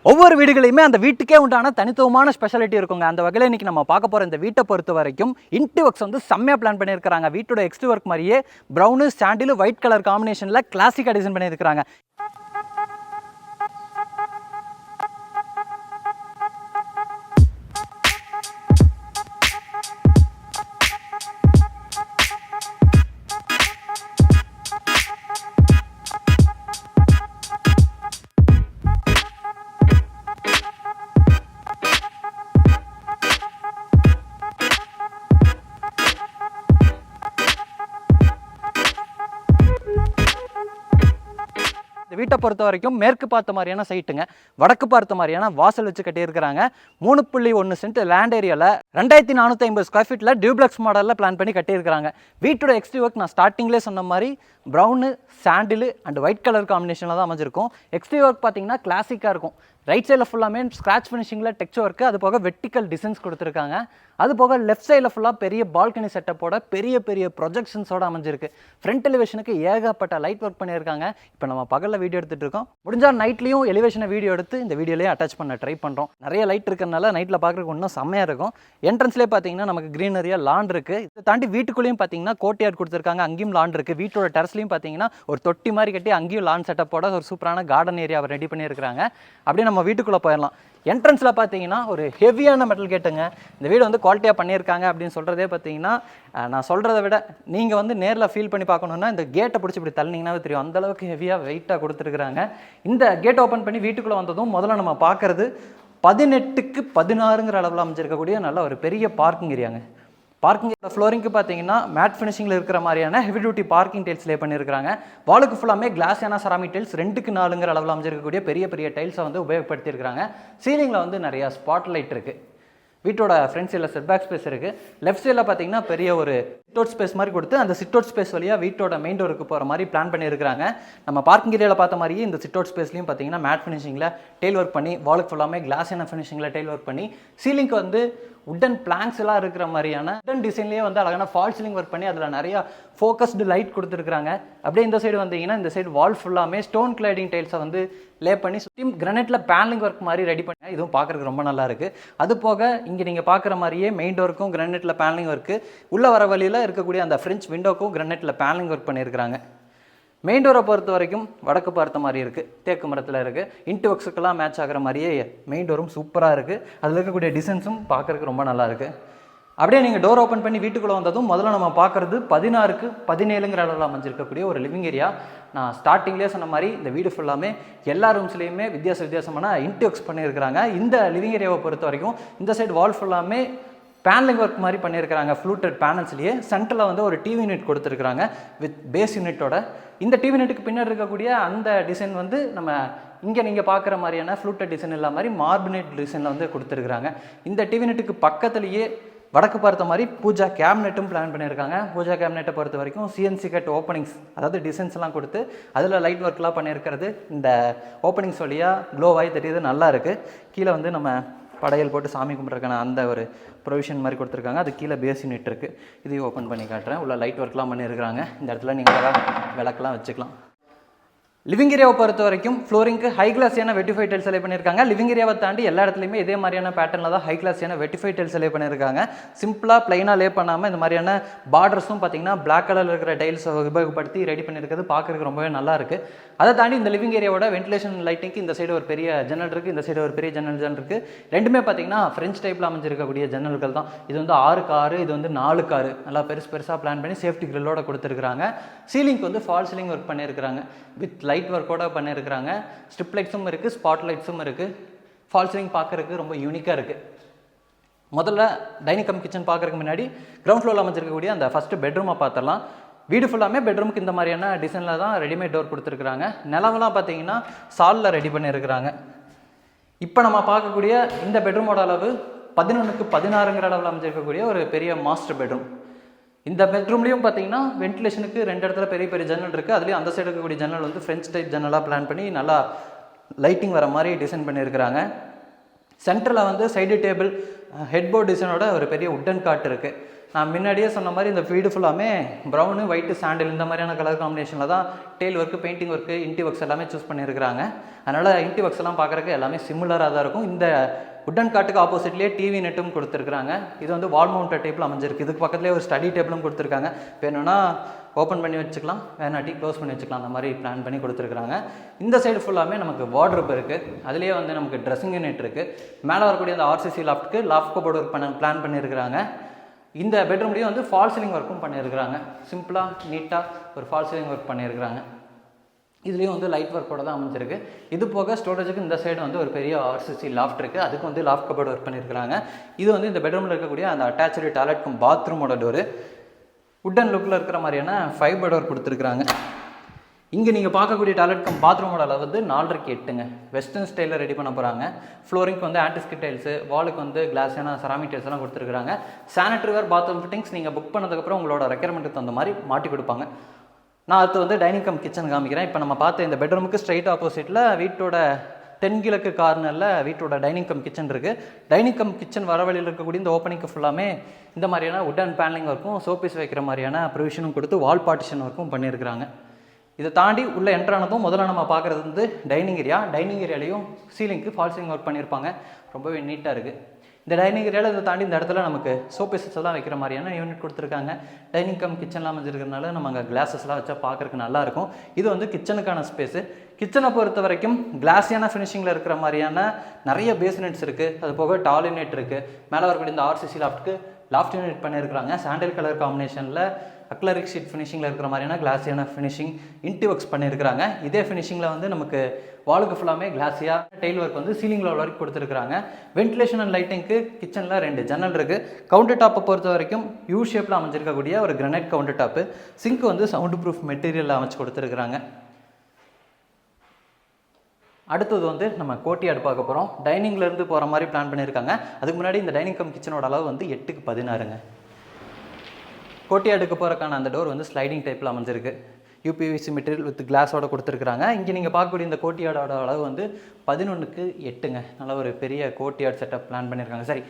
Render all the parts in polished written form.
ஒவ்வொரு வீடுகளையுமே அந்த வீட்டுக்கே உண்டான தனித்துவமான ஸ்பெஷாலிட்டி இருக்குங்க. அந்த வகையில் இன்றைக்கி நம்ம பார்க்க போகிற இந்த வீட்டை பொறுத்த வரைக்கும் இன்டி ஒர்க்ஸ் வந்து செம்மையாக பிளான் பண்ணியிருக்கிறாங்க. வீட்டோட எக்ஸ்டி ஒர்க் மாதிரியே ப்ரௌனு சாண்டில் ஒயிட் கலர் காம்பினேஷனில் கிளாசிக்காக டிசைன் பண்ணியிருக்கிறாங்க. இந்த வீட்டை பொறுத்த வரைக்கும் மேற்கு பார்த்த மாதிரியான சைட்டுங்க, வடக்கு பார்த்த மாதிரியான வாசல் வச்சு கட்டியிருக்கிறாங்க. 3.1 சென்ட் லேண்ட் ஏரியாவில் 2450 ஸ்கொயர் ஃபீட்டில் டியூப்ளெக்ஸ் மாடலில் பிளான் பண்ணி கட்டியிருக்கிறாங்க. வீட்டோட எக்ஸ்டி ஒர்க் நான் ஸ்டார்டிங்லேயே சொன்ன மாதிரி brown sandal and white colour காம்பினேஷனில் தான் அமைஞ்சிருக்கும். எக்ஸ்டி ஒர்க் பார்த்தீங்கன்னா கிளாசிக்காக இருக்கும். ரைட் சைடில் ஃபுல்லாமே ஸ்க்ராட்ச் ஃபினிஷிங்கில் டெக்ஸ்சர் ஒர்க்கு, அது போக வெர்டிக்கல் டிசைன்ஸ் கொடுத்துருக்காங்க. அது போக லெஃப்ட் சைடில் ஃபுல்லாக பெரிய பால்கனி செட்டப்போட பெரிய பெரிய ப்ரொஜெக்ஷன்ஸோட அமைஞ்சிருக்கு. ஃப்ரண்ட் எலிவேஷனுக்கு ஏகப்பட்ட லைட் ஒர்க் பண்ணியிருக்காங்க. இப்போ நம்ம பகலில் வீடியோ எடுத்துகிட்டு இருக்கோம். முடிஞ்சால் நைட்லேயும் எலிவேஷனை வீடியோ எடுத்து இந்த வீடியோலேயே அட்டாச் பண்ண ட்ரை பண்ணுறோம். நிறைய லைட் இருக்கிறதுனால நைட்டில் பார்க்குறதுக்கு இன்னும் செம்மையாக இருக்கும். என்ட்ரன்ஸ்லேயே பார்த்தீங்கன்னா நமக்கு க்ரீனரியாக லான் இருக்குது. இதை தாண்டி வீட்டுக்குள்ளேயும் பார்த்தீங்கன்னா கோட்டையார்ட் கொடுத்துருக்காங்க. அங்கேயும் லான் இருக்குது. வீட்டோட டெரஸ்லையும் பார்த்தீங்கன்னா ஒரு தொட்டி மாதிரி கட்டி அங்கேயும் லான் செட்டப்போட ஒரு சூப்பரான கார்டன் ஏரியாவை ரெடி பண்ணியிருக்கிறாங்க. அப்படியே நம்ம வீட்டுக்குள்ளே போயிடலாம். என்ட்ரன்ஸில் பார்த்தீங்கன்னா ஒரு ஹெவியான மெட்டல் கேட்டுங்க. இந்த வீடு வந்து குவாலிட்டியாக பண்ணியிருக்காங்க அப்படின்னு சொல்கிறதே பார்த்தீங்கன்னா, நான் சொல்கிறத விட நீங்கள் வந்து நேரில் ஃபீல் பண்ணி பார்க்கணுன்னா இந்த கேட்டை பிடிச்சி இப்படி தள்ளினீங்கன்னாவே தெரியும். அந்தளவுக்கு ஹெவியாக வெயிட்டாக கொடுத்துருக்குறாங்க. இந்த கேட் ஓப்பன் பண்ணி வீட்டுக்குள்ளே வந்ததும் முதல்ல நம்ம பார்க்குறது 18க்கு 16ங்கிற அளவில் அமைஞ்சிருக்கக்கூடிய நல்ல ஒரு பெரிய பார்க்கிங் ஏரியாங்க. பார்க்கிங் ஃப்ளோரிங்க்கு பார்த்தீங்கன்னா மேட் ஃபினிஷிங்கில் இருக்கிற மாதிரியான ஹெவி டியூட்டி பார்க்கிங் டைல்ஸ் லே பண்ணியிருக்காங்க. வாலுக்கு ஃபுல்லாமே கிளாஸான செராமிக் டைல்ஸ் 2க்கு 4ங்கிற அளவில் அமைஞ்சிருக்கக்கூடிய பெரிய பெரிய டைல்ஸை வந்து உபயோகப்படுத்தியிருக்காங்க. சீலிங்கில் வந்து நிறையா ஸ்பாட் லைட் இருக்குது. வீட்டோட ஃப்ரண்ட் சைடில் செட் பேக் ஸ்பேஸ் இருக்குது. லெஃப்ட் சைடில் பார்த்தீங்கன்னா பெரிய ஒரு சிட் அவுட் ஸ்பேஸ் மாதிரி கொடுத்து அந்த சிட் அவுட் ஸ்பேஸ் வழியாக வீட்டோட மெயின் டோருக்கு போகிற மாதிரி பிளான் பண்ணியிருக்காங்க. நம்ம பார்க்கிங் ஏரியாவில் பார்த்த மாதிரியே இந்த சிட் அவுட் ஸ்பேஸ்லையும் பார்த்தீங்கன்னா மேட் ஃபினிஷிங்கில் டெயில் ஒர்க் பண்ணி, வாலுக்கு ஃபுல்லாமே கிளாஸான ஃபினிஷிங்கில் டெயில் ஒர்க் பண்ணி, சீலிங்க்கு வந்து உட்டன் பிளாங்க்ஸ் எல்லாம் இருக்கிற மாதிரியான உட்டன் டிசைன்லேயே வந்து அழகான ஃபால் சீலிங் ஒர்க் பண்ணி அதில் நிறையா ஃபோக்கஸ்டு லைட் கொடுத்துருக்காங்க. அப்படியே இந்த சைடு வந்தீங்கன்னா இந்த சைடு வால் ஃபுல்லாமே ஸ்டோன் கிளைடிங் டைல்ஸை வந்து லே பண்ணி சுற்றி கிரானைட்டில் பேனலிங் ஒர்க் மாதிரி ரெடி பண்ணி இதுவும் பார்க்குறதுக்கு ரொம்ப நல்லா இருக்குது. அது போக இங்கே நீங்கள் பார்க்குற மாதிரியே மெயின் டோருக்கும் கிரானைட்டில் பேனலிங் ஒர்க்கு, உள்ள வர வழியில் இருக்கக்கூடிய அந்த ஃப்ரெஞ்ச் விண்டோக்கும் கிரானைட்டில் பேனலிங் ஒர்க் பண்ணியிருக்கிறாங்க. மெயின் டோரை பொறுத்த வரைக்கும் வடக்கு பார்த்த மாதிரி இருக்குது, தேக்கு மரத்தில் இருக்குது. இன்டி ஒர்க்ஸுக்கெல்லாம் மேட்ச் ஆகிற மாதிரியே மெயின் டோரும் சூப்பராக இருக்குது. அதில் இருக்கக்கூடிய டிசைன்ஸும் பார்க்குறதுக்கு ரொம்ப நல்லா இருக்குது. அப்படியே நீங்கள் டோர் ஓப்பன் பண்ணி வீட்டுக்குள்ளே வந்ததும் முதல்ல நம்ம பார்க்குறது 16க்கு 17ங்கிற அளவில் அமைஞ்சிருக்கக்கூடிய ஒரு லிவிங் ஏரியா. நான் ஸ்டார்டிங்லேயே சொன்ன மாதிரி இந்த வீடு ஃபுல்லாமே எல்லா ரூம்ஸ்லேயுமே வித்தியாசமான இன்டி ஒர்க்ஸ் பண்ணியிருக்கிறாங்க. இந்த லிவிங் ஏரியாவை பொறுத்த வரைக்கும் இந்த சைடு வால் ஃபுல்லாமே பேனலிங் ஒர்க் மாதிரி பண்ணியிருக்கிறாங்க. ஃப்ளூட்டட் பேனல்ஸ்லேயே சென்டரில் வந்து ஒரு டிவி யூனிட் கொடுத்துருக்குறாங்க வித் பேஸ் யூனிட்டோட. இந்த டிவி யூனிட்டுக்கு பின்னாடி இருக்கக்கூடிய அந்த டிசைன் வந்து நம்ம இங்கே நீங்கள் பார்க்குற மாதிரியான ஃப்ளூட்டட் டிசைன் இல்லாத மாதிரி மார்பினேட் டிசைனில் வந்து கொடுத்துருக்குறாங்க. இந்த டிவி யூனிட்டுக்கு பக்கத்துலேயே வடக்கு பார்த்த மாதிரி பூஜா கேபினெட்டும் பிளான் பண்ணியிருக்காங்க. பூஜா கேபினெட்டை பொறுத்த வரைக்கும் சிஎன்சி கட் ஓப்பனிங்ஸ், அதாவது டிசைன்ஸ்லாம் கொடுத்து அதில் லைட் ஒர்க்லாம் பண்ணியிருக்கிறது இந்த ஓப்பனிங்ஸ் வழியாக க்ளோவாகி தெரியுது, நல்லா இருக்குது. கீழே வந்து நம்ம படையல் போட்டு சாமி கும்பிட்றதுக்கான அந்த ஒரு ப்ரொவிஷன் மாதிரி கொடுத்துருக்காங்க. அது கீழே பேஸ் யூனிட் இருக்குது. இதையும் ஓப்பன் பண்ணி காட்டுறேன். உள்ள லைட் ஒர்க்லாம் பண்ணியிருக்கிறாங்க. இந்த இடத்துல நீங்கள் விளக்கெலாம் வச்சுக்கலாம். லிவிங் ஏரியாவை பொறுத்த வரைக்கும் ஃப்ளோரிங்க்கு ஹை கிளாஸியான வெட்டிஃபை டைல்ஸ் செலக்ட் பண்ணியிருக்காங்க. லிவிங் ஏரியாவை தாண்டி எல்லா இடத்துலையுமே இதே மாதிரியான பேட்டர்னில் தான் ஹை கிளாஸியான வெட்டிஃபை டைல்ஸ் செலக்ட் பண்ணியிருக்காங்க. சிம்பிளாக பிளைனாக லே பண்ணாமல் இந்த மாதிரியான பார்டர்ஸும் பார்த்தீங்கன்னா பிளாக் கலரில் இருக்கிற டைல்ஸை உபயோகப்படுத்தி ரெடி பண்ணியிருக்கிறது பார்க்குறதுக்கு ரொம்பவே நல்லா இருக்குது. அதை தாண்டி இந்த லிவிங் ஏரியாவோட வென்டிலேஷன் லைட்டிங்க்கு இந்த சைடு ஒரு பெரிய ஜன்னல் இருக்குது, இந்த சைடு ஒரு பெரிய ஜன்னல் இருக்குது. ரெண்டுமே பார்த்தீங்கன்னா ஃப்ரெஞ்ச் டைப்பில் அமைஞ்சிருக்கக்கூடிய ஜன்னல்கள் தான். இது வந்து 6க்கு 6, இது வந்து 4க்கு 6 நல்லா பெருசாக பிளான் பண்ணி சேஃப்டி கிரில்லோட கொடுத்துருக்குறாங்க. சீலிங்க்கு வந்து ஃபால் சீலிங் ஒர்க் பண்ணியிருக்கிறாங்க வித் லைட் ஒர்க்கோட பண்ணியிருக்கிறாங்க. ஸ்ட்ரிப் லைட்ஸும் இருக்குது, ஸ்பாட் லைட்ஸும் இருக்குது. ஃபால் சீலிங் பார்க்குறதுக்கு ரொம்ப யூனிக்காக இருக்குது. முதல்ல டைனிங் கம் கிச்சன் பார்க்குறதுக்கு முன்னாடி கிரவுண்ட் ஃப்ளோரில் அமைச்சிருக்கக்கூடிய அந்த ஃபஸ்ட்டு பெட்ரூமை பார்த்துடலாம். வீடு ஃபுல்லாமே பெட்ரூமுக்கு இந்த மாதிரியான டிசைனில் தான் ரெடிமேட் டோர் கொடுத்துருக்குறாங்க. நிலவெல்லாம் பார்த்தீங்கன்னா சாலில் ரெடி பண்ணியிருக்கிறாங்க. இப்போ நம்ம பார்க்கக்கூடிய இந்த பெட்ரூமோட அளவு 11க்கு 16ங்கிற அளவில் அமைச்சிருக்கக்கூடிய ஒரு பெரிய மாஸ்டர் பெட்ரூம். இந்த பெட்ரூம்லேயும் பார்த்தீங்கன்னா வென்டிலேஷனுக்கு 2 இடத்துல பெரிய பெரிய ஜன்னல் இருக்குது. அதுலேயும் அந்த சைடு இருக்கக்கூடிய ஜன்னல் வந்து ஃப்ரெஞ்ச் டைப் ஜன்னலாக பிளான் பண்ணி நல்லா லைட்டிங் வர மாதிரி டிசைன் பண்ணியிருக்கிறாங்க. சென்டரில் வந்து சைடு டேபிள் ஹெட்போர்ட் டிசைனோட ஒரு பெரிய உட்டன் காட் இருக்குது. நான் முன்னாடியே சொன்ன மாதிரி இந்த வீடு ஃபுல்லாமே ப்ரௌனு ஒயிட்டு சாண்டில் இந்த மாதிரியான கலர் காம்பினேஷனில் தான் tail work painting work into works எல்லாமே சூஸ் பண்ணியிருக்கிறாங்க. அதனால் இன்டி ஒர்க்ஸ் எல்லாம் பார்க்குறக்கு எல்லாமே சிமிலராக தான் இருக்கும். இந்த உட்டன் காட்டுக்கு ஆப்போசிட்லேயே டிவி நெட்டும் கொடுத்துருக்காங்க. இது வந்து வால் மவுண்டட் டைப்பில் அமைஞ்சிருக்கு. இதுக்கு பக்கத்துலேயே ஒரு ஸ்டடி டேபிளும் கொடுத்துருக்காங்க. வேணும்னா ஓப்பன் பண்ணி வச்சுக்கலாம், வேணாட்டி க்ளோஸ் பண்ணி வச்சுக்கலாம், அந்த மாதிரி பிளான் பண்ணி கொடுத்துருக்காங்க. இந்த சைடு ஃபுல்லாமே நமக்கு வார்ட்ரோப் இருக்குது. அதுலேயே வந்து நமக்கு ட்ரெஸ்ஸிங் யூனிட் இருக்குது. மேலே வரக்கூடிய அந்த ஆர்சிசி லாஃப்ட்டுக்கு லாஃப்ட் கபோர்டு ஒர்க் பிளான் பண்ணியிருக்கிறாங்க. இந்த பெட்ரூம்லேயும் வந்து ஃபால் சீலிங் ஒர்க்கும் பண்ணியிருக்கிறாங்க. சிம்பிளாக நீட்டாக ஒரு ஃபால் சீலிங் ஒர்க் பண்ணியிருக்கிறாங்க. இதுலேயும் வந்து லைட் ஒர்க்கோட தான் அமைஞ்சிருக்கு. இது போக ஸ்டோரேஜுக்கு இந்த சைடு வந்து ஒரு பெரிய ஆர்சிசி லாஃப்ட் இருக்குது. அதுக்கு வந்து லாஃப்ட் கபோர்டு ஒர்க் பண்ணியிருக்கிறாங்க. இது வந்து இந்த பெட்ரூமில் இருக்கக்கூடிய அந்த அட்டாச்சு டாய்லெட் கம் பாத்ரூமோட டோரு உட்டன் லுக்கில் இருக்கிற மாதிரியான ஃபைபர் டோர் கொடுத்துருக்குறாங்க. இங்கே நீங்கள் பார்க்கக்கூடிய டாய்லெட் கம் பாத்ரூமோட அளவு வந்து 4.5 8ங்க. வெஸ்டர்ன் ஸ்டைலில் ரெடி பண்ண போகிறாங்க. ஃப்ளோரிங்க்கு வந்து ஆன்டிஸ்கிட் டைல்ஸு, வாலுக்கு வந்து கிளாஸான செராமிக் டைல்ஸ் எல்லாம் கொடுத்துருக்காங்க. சானிட்டரி வேர் பாத்ரூம் ஃபிட்டிங்ஸ் நீங்கள் புக் பண்ணதுக்கப்புறம் உங்களோட ரெக்யர்மெண்ட்டுக்கு தகுந்த மாதிரி மாட்டி கொடுப்பாங்க. நான் அடுத்து வந்து டைனிங் கம் கிச்சன் காமிக்கிறேன். இப்போ நம்ம பார்த்த இந்த பெட்ரூமுக்கு ஸ்ட்ரைட் ஆப்போசிட்டில் வீட்டோட தென்கிழக்கு கார்னரில் வீட்டோட டைனிங் கம் கிச்சன் இருக்குது. டைனிங் கம் கிச்சன் வர வழியில் இருக்கக்கூடிய இந்த ஓப்பனிங்க்கு ஃபுல்லாமே இந்த மாதிரியான உட்டன் பேனலிங் ஒர்க்கும் ஷோபீஸ் வைக்கிற மாதிரியான ப்ரொவிஷனும் கொடுத்து வால் பார்ட்டிஷன் ஒர்க்கும் பண்ணியிருக்கிறாங்க. இதை தாண்டி உள்ளே என்ட்ரானதும் முதல்ல நம்ம பார்க்குறது வந்து டைனிங் ஏரியா. டைனிங் ஏரியாலையும் சீலிங்க்கு ஃபால் சீலிங் ஒர்க் பண்ணியிருப்பாங்க. ரொம்பவே நீட்டாக இருக்குது. இந்த டைனிங் ஏரியாவில் இதை தாண்டி இந்த இடத்துல நமக்கு ஷோபீஸஸ் எல்லாம் வைக்கிற மாதிரியான யூனிட் கொடுத்துருக்காங்க. டைனிங் கம் கிச்சன்லாம் அமைஞ்சிருக்கிறதுனால நம்ம அங்கே கிளாஸஸ்லாம் வச்சா பார்க்குறதுக்கு நல்லாயிருக்கும். இது வந்து கிச்சனுக்கான ஸ்பேஸு. கிச்சனை பொறுத்த வரைக்கும் கிளாஸியான ஃபினிஷிங்கில் இருக்கிற மாதிரியான நிறைய பேஸ்னெட்ஸ் இருக்குது. அது போக டால் யூனிட் இருக்குது. மேலே வரக்கூடிய இந்த ஆர்சிசி லாஃப்ட்டுக்கு லாஃப்ட் யூனிட் பண்ணியிருக்கிறாங்க. சாண்டில் கலர் காம்பினேஷனில் அக்லரிக் ஷீட் ஃபினிஷிங்கில் இருக்கிற மாதிரியான கிளாஸியான ஃபினிஷிங் இன்டி ஒர்க்ஸ் பண்ணியிருக்கிறாங்க. இதே ஃபினிஷிங்கில் வந்து நமக்கு வாலுக்கு ஃபுல்லாமே கிளாஸியாக டெயில் ஒர்க் வந்து சீலிங்கில் வரைக்கும் கொடுத்துருக்காங்க. வென்டிலேஷன் அண்ட் லைட்டிங்க்கு கிச்சனில் 2 ஜன்னல் இருக்குது. கவுண்டர் டாப்பை பொறுத்த வரைக்கும் யூ ஷேப்பில் அமைஞ்சிருக்கக்கூடிய ஒரு கிரனைட் கவுண்டர் டாப்பு. சிங்க் வந்து சவுண்ட் ப்ரூஃப் மெட்டீரியலில் அமைச்சு கொடுத்துருக்குறாங்க. அடுத்தது வந்து நம்ம கோட்டியாடு பார்க்க போகிறோம். டைனிங்லேருந்து போகிற மாதிரி பிளான் பண்ணியிருக்காங்க. அதுக்கு முன்னாடி இந்த டைனிங் கம் கிச்சனோட அளவு வந்து 8க்கு 16ங்க. கோட்டியாடுக்கு போகிறக்கான அந்த டோர் வந்து ஸ்லைடிங் டைப்பில் அமைஞ்சிருக்கு. யூபிவிசி மெட்டீரியல் வித் கிளாஸோட கொடுத்துருக்குறாங்க. இங்கே நீங்கள் பார்க்கக்கூடிய இந்த கோட்டியாடோட அளவு வந்து 11க்கு 8ங்க. நல்ல ஒரு பெரிய கோட்டியாட் செட்டப் பிளான் பண்ணியிருக்காங்க. சரி,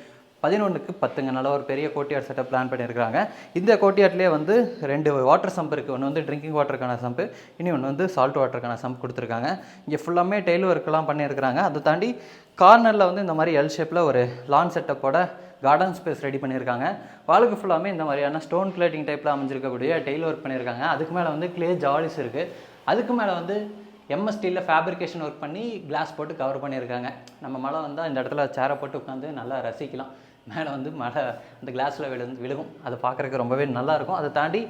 11க்கு 10ங்க. நல்ல ஒரு பெரிய கோட்டியாட் செட்டப் பிளான் பண்ணியிருக்காங்க. இந்த கோட்டியாட்லேயே வந்து 2 வாட்டர் சம்ப் இருக்குது. ஒன்று வந்து ட்ரிங்கிங் வாட்டருக்கான சம்பு, இனி ஒன்று வந்து சால்ட் வாட்டருக்கான சம்ப் கொடுத்துருக்காங்க. இங்கே ஃபுல்லாமே டெயில் ஒர்க்கெல்லாம் பண்ணியிருக்கிறாங்க. அதை தாண்டி கார்னரில் வந்து இந்த மாதிரி எல் ஷேப்பில் ஒரு லான் செட்டப்போட கார்டன் ஸ்பேஸ் ரெடி பண்ணியிருக்காங்க. வாலுக்கு ஃபுல்லாமே இந்த மாதிரியான ஸ்டோன் கிளேட்டிங் டைப்பில் அமைஞ்சிருக்கக்கூடிய டெயில் ஒர்க் பண்ணியிருக்காங்க. அதுக்கு மேலே வந்து கிளே ஜாலிஸ் இருக்குது. அதுக்கு மேலே வந்து எம்எஸ்டியில் ஃபேப்ரிகேஷன் ஒர்க் பண்ணி கிளாஸ் போட்டு கவர் பண்ணியிருக்காங்க. நம்ம மழை வந்தால் இந்த இடத்துல சேரை போட்டு உட்காந்து நல்லா ரசிக்கலாம். மேலே வந்து மழை அந்த கிளாஸில் விழுகும். அதை பார்க்குறதுக்கு ரொம்பவே நல்லாயிருக்கும். அதை தாண்டி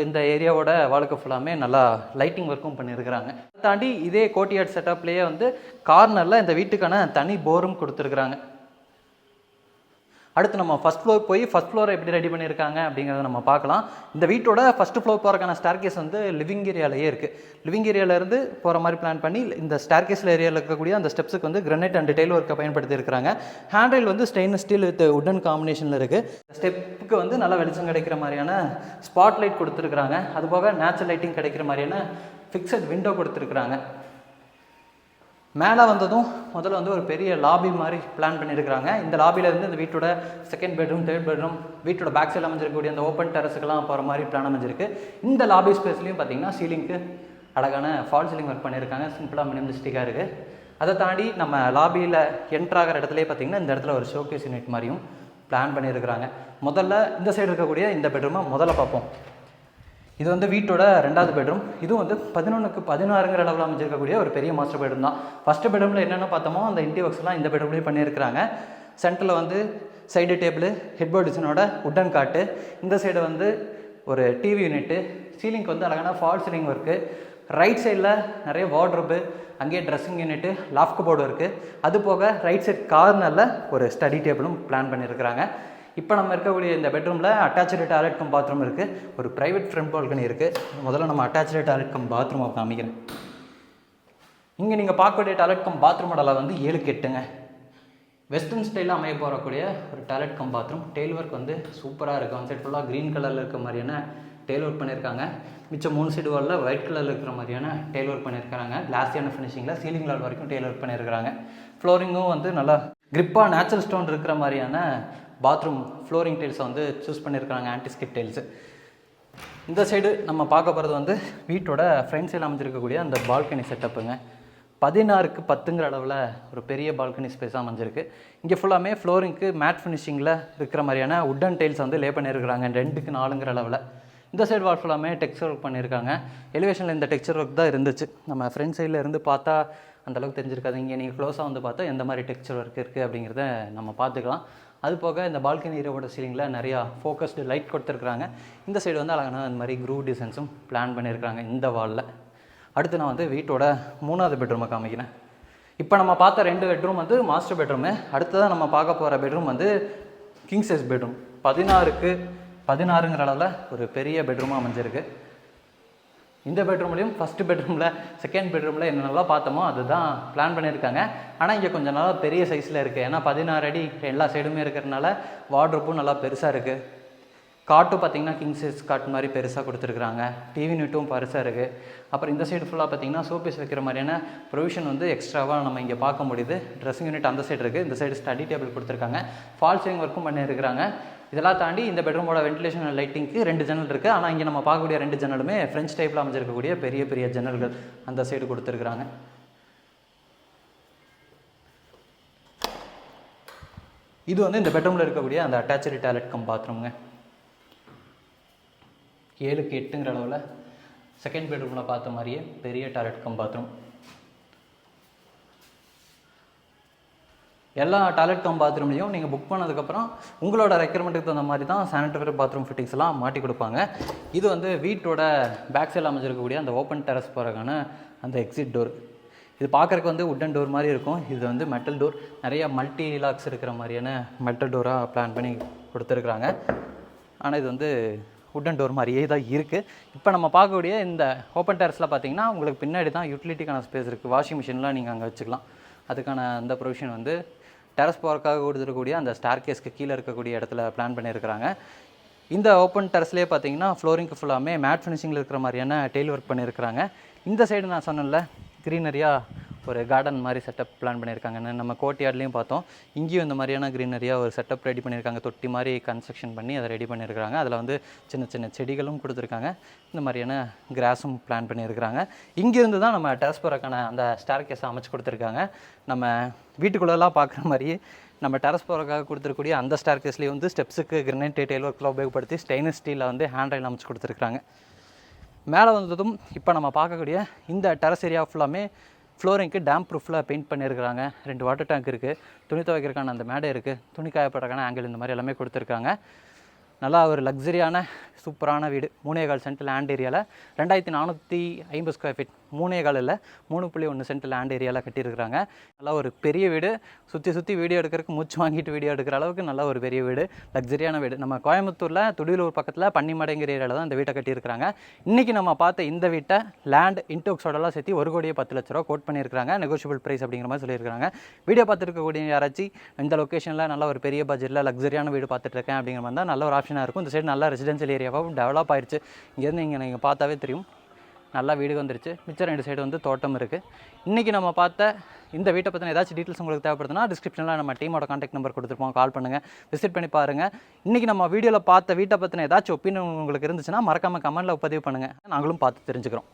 இந்த ஏரியாவோட வாலுக்கு ஃபுல்லாமே நல்லா லைட்டிங் ஒர்க்கும் பண்ணியிருக்கிறாங்க. அதை தாண்டி இதே கோட்டியாட் செட்டப்லேயே வந்து கார்னரில் இந்த வீட்டுக்கான தனி போரும் கொடுத்துருக்குறாங்க. அடுத்து நம்ம ஃபஸ்ட் ஃப்ளோர் போய் ஃபஸ்ட் ஃப்ளோரை எப்படி ரெடி பண்ணியிருக்காங்க அப்படிங்கிறத நம்ம பார்க்கலாம். இந்த வீட்டோட ஃபஸ்ட்டு ஃப்ளோர் போகிறக்கான ஸ்டார்கேஸ் வந்து லிவிங் ஏரியாலேயே இருக்குது. லிவிங் ஏரியாவிலேருந்து போகிற மாதிரி பிளான் பண்ணி இந்த ஸ்டார்கேஸில் ஏரியாவில் இருக்கக்கூடிய அந்த ஸ்டெப்ஸுக்கு வந்து கிரனைட் அண்ட் டெயில் ஒர்க்கை பயன்படுத்தி இருக்கிறாங்க. ஹேண்ட்ரைல் வந்து ஸ்டெயின்லெஸ் ஸ்டீல் வித் உட்டன் காம்பினேஷனில் இருக்குது. ஸ்டெப்புக்கு வந்து நல்லா வெளிச்சம் கிடைக்கிற மாதிரியான ஸ்பாட் லைட் கொடுத்துருக்குறாங்க. அதுபோக நேச்சுரல் லைட்டிங் கிடைக்கிற மாதிரியான ஃபிக்ஸட் விண்டோ கொடுத்துருக்குறாங்க. மேலே வந்ததும் முதல்ல வந்து ஒரு பெரிய லாபி மாதிரி பிளான் பண்ணியிருக்கிறாங்க. இந்த லாபியிலேருந்து இந்த வீட்டோட செகண்ட் பெட்ரூம், தேர்ட் பெட்ரூம், வீட்டோட பேக் சைடில் அமைஞ்சிருக்கக்கூடிய அந்த ஓப்பன் டெரஸுக்கெல்லாம் போகிற மாதிரி பிளான் அமைஞ்சிருக்கு. இந்த லாபி ஸ்பேஸ்லையும் பார்த்தீங்கன்னா சீலிங்க்கு அழகான ஃபால் சீலிங் ஒர்க் பண்ணியிருக்காங்க. சிம்பிளாக மினிமலிஸ்டிக்காக இருக்குது. அதை தாண்டி நம்ம லாபியில் என்ட்ராகிற இடத்துலேயே பார்த்தீங்கன்னா இந்த இடத்துல ஒரு ஷோகேஸ் யூனிட் மாதிரியும் பிளான் பண்ணியிருக்கிறாங்க. முதல்ல இந்த சைடு இருக்கக்கூடிய இந்த பெட்ரூமை முதல்ல பார்ப்போம். இது வந்து வீட்டோட 2வது பெட்ரூம். இதுவும் வந்து 11க்கு 16ங்கிற அளவில் அமைஞ்சிருக்கக்கூடிய ஒரு பெரிய மாஸ்டர் பெட்ரூம் தான். ஃபஸ்ட்டு பெட்ரூமில் என்னென்ன பார்த்தோமோ அந்த இன்டி ஒர்க்ஸ்லாம் இந்த பெட்ரூம்லேயே பண்ணியிருக்கிறாங்க. சென்டரில் வந்து சைடு டேபிள், ஹெட்போர்ட் டிசைனோட உட்டன் காட்டு, இந்த சைடு வந்து ஒரு டிவி யூனிட்டு, சீலிங்க்கு வந்து அழகான ஃபால் சீலிங் ஒர்க்கு, ரைட் சைடில் நிறைய வார்ட்ரோப்பு, அங்கேயே ட்ரெஸ்ஸிங் யூனிட்டு, லாஃப்ட் போர்டு இருக்குது. அது போக ரைட் சைட் கார்னரில் ஒரு ஸ்டடி டேபிளும் பிளான் பண்ணியிருக்கிறாங்க. இப்போ நம்ம இருக்கக்கூடிய இந்த பெட்ரூமில் அட்டாச்சு டாய்லெட் கம் பாத்ரூம் இருக்குது. ஒரு ப்ரைவேட் ஃப்ரண்ட் பால்கனி இருக்குது. முதல்ல நம்ம அட்டாச்சு டாய்லெட் கம் பாத்ரூமை காமிக்கிறேன். இங்கே நீங்கள் பார்க்கக்கூடிய டாய்லெட் கம் பாத்ரூம் அளவு வந்து 7க்கு 8ங்க. வெஸ்டர்ன் ஸ்டைலில் அமைய போகக்கூடிய ஒரு toilet cum bathroom. Tail work வந்து சூப்பராக இருக்குது. ஒன் சைட் ஃபுல்லாக க்ரீன் கலரில் இருக்க மாதிரியான டெயில் ஒர்க் பண்ணியிருக்காங்க. மிச்சம் 3 சைடு வாலில் ஒயிட் கலரில் இருக்கிற மாதிரியான டெயில் ஒர்க் பண்ணியிருக்காங்க. கிளாஸியான ஃபினிஷிங்கில் சீலிங் லெவல் வரைக்கும் டெயில் ஒர்க் பண்ணியிருக்காங்க. ஃப்ளோரிங்கும் வந்து நல்லா கிரிப்பாக நேச்சுரல் ஸ்டோன் இருக்கிற மாதிரியான பாத்ரூம் ஃப்ளோரிங் டைல்ஸை வந்து சூஸ் பண்ணியிருக்காங்க, ஆன்டிஸ்கிட் டைல்ஸு. இந்த சைடு நம்ம பார்க்க போகிறது வந்து வீட்டோட ஃப்ரண்ட் சைடில் அமைஞ்சிருக்கக்கூடிய அந்த பால்கனி செட்டப்புங்க. 16க்கு 10ங்கிற அளவில் ஒரு பெரிய பால்கனி ஸ்பேஸாக அமைஞ்சிருக்கு. இங்கே ஃபுல்லாமே ஃப்ளோரிங்க்கு மேட் ஃபினிஷிங்கில் இருக்கிற மாதிரியான உட்டன் டைல்ஸ் வந்து லே பண்ணியிருக்கிறாங்க 2க்கு 4ங்கிற அளவில். இந்த சைடு வால் ஃபுல்லாமே டெக்ஸ்சர் ஒர்க் பண்ணியிருக்காங்க. எலிவேஷனில் இந்த டெக்ஸ்சர் ஒர்க் தான் இருந்துச்சு. நம்ம ஃப்ரண்ட் சைடில் இருந்து பார்த்தா அந்தளவுக்கு தெரிஞ்சிருக்காது. இங்கே நீங்கள் க்ளோஸாக வந்து பார்த்தா எந்த மாதிரி டெக்ஸ்சர் ஒர்க் இருக்குது அப்படிங்கிறத நம்ம பார்த்துக்கலாம். அது போக இந்த பால்கனி ஏரியாவோட சீலிங்கில் நிறையா ஃபோக்கஸ்டு லைட் கொடுத்துருக்குறாங்க. இந்த சைடு வந்து அழகான அந்த மாதிரி க்ரூ டிசைன்ஸும் பிளான் பண்ணியிருக்காங்க இந்த வாலில். அடுத்து நான் வந்து வீட்டோட 3வது பெட்ரூமை காமிக்கிறேன். இப்போ நம்ம பார்த்த 2 பெட்ரூம் வந்து மாஸ்டர் பெட்ரூமு. அடுத்ததாக நம்ம பார்க்க போகிற பெட்ரூம் வந்து கிங் சைஸ் பெட்ரூம். 16க்கு 16ங்கிற அளவில் ஒரு பெரிய பெட்ரூமாக அமைஞ்சிருக்கு. இந்த பெட்ரூம்லேயும் ஃபஸ்ட்டு பெட்ரூமில் செகண்ட் பெட்ரூமில் என்னென்னலாம் பார்த்தோமோ அதுதான் பிளான் பண்ணியிருக்காங்க. ஆனால் இங்கே கொஞ்சம் நல்லா பெரிய சைஸில் இருக்குது. ஏன்னா 16 அடி எல்லா சைடுமே இருக்கிறதுனால வார்ட்ரோப்பும் நல்லா பெருசாக இருக்குது. காட்டும் பார்த்திங்கன்னா கிங் சைஸ் காட் மாதிரி பெருசாக கொடுத்துருக்குறாங்க. டிவி யூனிட்டும் பெருசாக இருக்குது. அப்புறம் இந்த சைடு ஃபுல்லாக பார்த்திங்கன்னா ஷோபீஸ் வைக்கிற மாதிரியான ப்ரொவிஷன் வந்து எக்ஸ்ட்ராவாக நம்ம இங்கே பார்க்க முடியுது. ட்ரெஸ்ஸிங் யூனிட் அந்த சைடு இருக்குது. இந்த சைடு ஸ்டடி டேபிள் கொடுத்துருக்காங்க. ஃபால் சீலிங் ஒர்க்கும் பண்ணியிருக்கிறாங்க. இதெல்லாம் தாண்டி இந்த பெட்ரூமோட வென்டிலேஷன் லைட்டிங்க்கு 2 ஜன்னல் இருக்குது. ஆனால் இங்கே நம்ம பார்க்கக்கூடிய 2 ஜன்னலுமே ஃப்ரெஞ்ச் டைப்பில் அமைஞ்சிருக்கக்கூடிய பெரிய பெரிய ஜன்னல்கள் அந்த சைடு கொடுத்துருக்குறாங்க. இது வந்து இந்த பெட்ரூமில் இருக்கக்கூடிய அந்த அட்டாச்சு டாய்லெட் கம் பாத்ரூம்ங்க. 7க்கு 8ங்கிற அளவில் செகண்ட் பெட்ரூமில் பார்த்த மாதிரியே பெரிய டாய்லெட் கம் பாத்ரூம். எல்லா டாய்லெட் கம் பாத்ரூம்லையும் நீங்கள் புக் பண்ணதுக்கப்புறம் உங்களோட ரெக்யர்மெண்ட்டுக்கு தகுந்த மாதிரி தான் சானிட்டரி பாத்ரூம் ஃபிட்டிங்ஸ் எல்லாம் மாட்டி கொடுப்பாங்க. இது வந்து வீட்டோட பேக் சைடில் அமைஞ்சிருக்கக்கூடிய அந்த ஓப்பன் டெரஸ் போகிறதுக்கான அந்த எக்ஸிட் டோர். இது பார்க்குறக்கு வந்து உட்டன் டோர் மாதிரி இருக்கும். இது வந்து மெட்டல் டோர். நிறைய மல்டி லாக்ஸ் இருக்கிற மாதிரியான மெட்டல் டோராக பிளான் பண்ணி கொடுத்துருக்குறாங்க. ஆனால் இது வந்து உட்டன் டோர் மாதிரியே தான் இருக்குது. இப்போ நம்ம பார்க்கக்கூடிய இந்த ஓப்பன் டெரஸில் பார்த்தீங்கன்னா உங்களுக்கு பின்னாடி தான் யூட்டிலிட்டிக்கான ஸ்பேஸ் இருக்குது. வாஷிங் மிஷின்லாம் நீங்கள் அங்கே வச்சுக்கலாம். அதுக்கான அந்த ப்ரொவிஷன் வந்து டெரஸ் போகிறதுக்காக கொடுத்துருக்கக்கூடிய அந்த ஸ்டார் கேஸ்க்கு கீழே இருக்கக்கூடிய இடத்துல பிளான் பண்ணியிருக்கிறாங்க. இந்த ஓப்பன் டெரஸ்லேயே பார்த்தீங்கன்னா ஃப்ளோரிங்க்கு ஃபுல்லாமே மேட் ஃபினிஷிங்கில் இருக்கிற மாதிரியான டெயில் ஒர்க் பண்ணியிருக்கிறாங்க. இந்த சைடு நான் சொன்னேன்ல க்ரீனரியாக ஒரு கார்டன் மாதிரி செட்டப் பிளான் பண்ணியிருக்காங்க. நம்ம கோட்யார்ட்லேயும் பார்த்தோம். இங்கேயும் இந்த மாதிரியான க்ரீனரியாக ஒரு செட்டப் ரெடி பண்ணியிருக்காங்க. தொட்டி மாதிரி கன்ஸ்ட்ரக்ஷன் பண்ணி அதை ரெடி பண்ணியிருக்கிறாங்க. அதில் வந்து சின்ன சின்ன செடிகளும் கொடுத்துருக்காங்க. இந்த மாதிரியான கிராஸும் பிளான் பண்ணியிருக்கிறாங்க. இங்கேருந்து தான் நம்ம டெரஸ் போகிறக்கான அந்த ஸ்டார் கேஸை அமைச்சு கொடுத்துருக்காங்க. நம்ம வீட்டுக்குள்ளெல்லாம் பார்க்குற மாதிரியே நம்ம டெரஸ் போகிறதுக்காக கொடுத்துருக்கூடிய அந்த ஸ்டார் கேஸ்லேயே வந்து ஸ்டெப்ஸுக்கு கிரனைட் டெயில் ஒர்க்கில் உபயோகப்படுத்தி ஸ்டெயின்லெஸ் ஸ்டீலில் வந்து ஹேண்ட் ரைல் அமைச்சு கொடுத்துருக்காங்க. மேலே வந்ததும் இப்போ நம்ம பார்க்கக்கூடிய இந்த டெரஸ் ஏரியா ஃபுல்லாமே ஃப்ளோரிங்க்கு டேம்ப் ப்ரூஃபில் பெயிண்ட் பண்ணியிருக்கிறாங்க. 2 வாட்டர் டேங்க் இருக்குது. துணி துவைக்கிறதுக்கான அந்த மேடை இருக்குது. துணி காயப்படுறதுக்கான ஆங்கிள் இந்த மாதிரி எல்லாமே கொடுத்துருக்காங்க. நல்லா ஒரு லக்ஸரியான சூப்பரான வீடு. 3.25 சென்ட் லேண்ட் ஏரியாவில் 2450 ஸ்கொயர் ஃபீட் 3.25 இல்லை 3.1 சென்ட் லேண்ட் ஏரியாவில் கட்டியிருக்கிறாங்க. நல்லா ஒரு பெரிய வீடு. சுற்றி வீடியோ எடுக்கிறதுக்கு மூச்சு வாங்கிட்டு வீடியோ எடுக்கிற அளவுக்கு நல்ல ஒரு பெரிய வீடு, லக்ஸரியான வீடு. நம்ம கோயம்புத்தூரில் துடியலூர் பக்கத்தில் பன்னிமடைங்கிற ஏரியாவில் தான் இந்த வீட்டை கட்டியிருக்கிறாங்க. இன்றைக்கி நம்ம பார்த்த இந்த வீட்டை லேண்ட் இன்டோக்ஸோடலாம் சேர்த்து 1,10,00,000 கோட் பண்ணியிருக்காங்க. நெகோஷியபிள் ப்ரைஸ் அப்படிங்கிற மாதிரி சொல்லியிருக்காங்க. வீடியோ பார்த்துருக்கக்கூடிய யாராச்சும் இந்த லொக்கேஷனில் நல்ல ஒரு பெரிய பட்ஜெட்டில் லக்ஸரியான வீடு பார்த்துட்ருக்கேன் அப்படிங்கிற மாதிரி தான் நல்ல ஒரு ஆப்ஷனாக இருக்கும். இந்த சைடு நல்ல ரெசிடென்ஷியல் ஏரியாவாகவும் டெவலப் ஆயிடுச்சு. இங்கேருந்து நீங்கள் பார்த்தாவே தெரியும் நல்லா வீடு வந்துருச்சு. மிச்சம் 2 சைடு வந்து தோட்டம் இருக்குது. இன்றைக்கி நம்ம பார்த்த இந்த வீட்டை பற்றின ஏதாச்சும் டீட்டெயில்ஸ் உங்களுக்கு தேவைப்படுதுன்னா டிஸ்கிரிப்ஷனில் நம்ம டீமோட கான்டாக்ட் நம்பர் கொடுத்துருப்போம். கால் பண்ணுங்கள், விசிட் பண்ணி பாருங்கள். இன்றைக்கி நம்ம வீடியோவில் பார்த்த வீட்டை பற்றின ஏதாச்சும் ஒப்பீனியன் உங்களுக்கு இருந்துச்சுன்னா மறக்காமல் கமெண்ட்டில் பதிவு பண்ணுங்கள். நாங்களும் பார்த்து தெரிஞ்சுக்கிறோம்.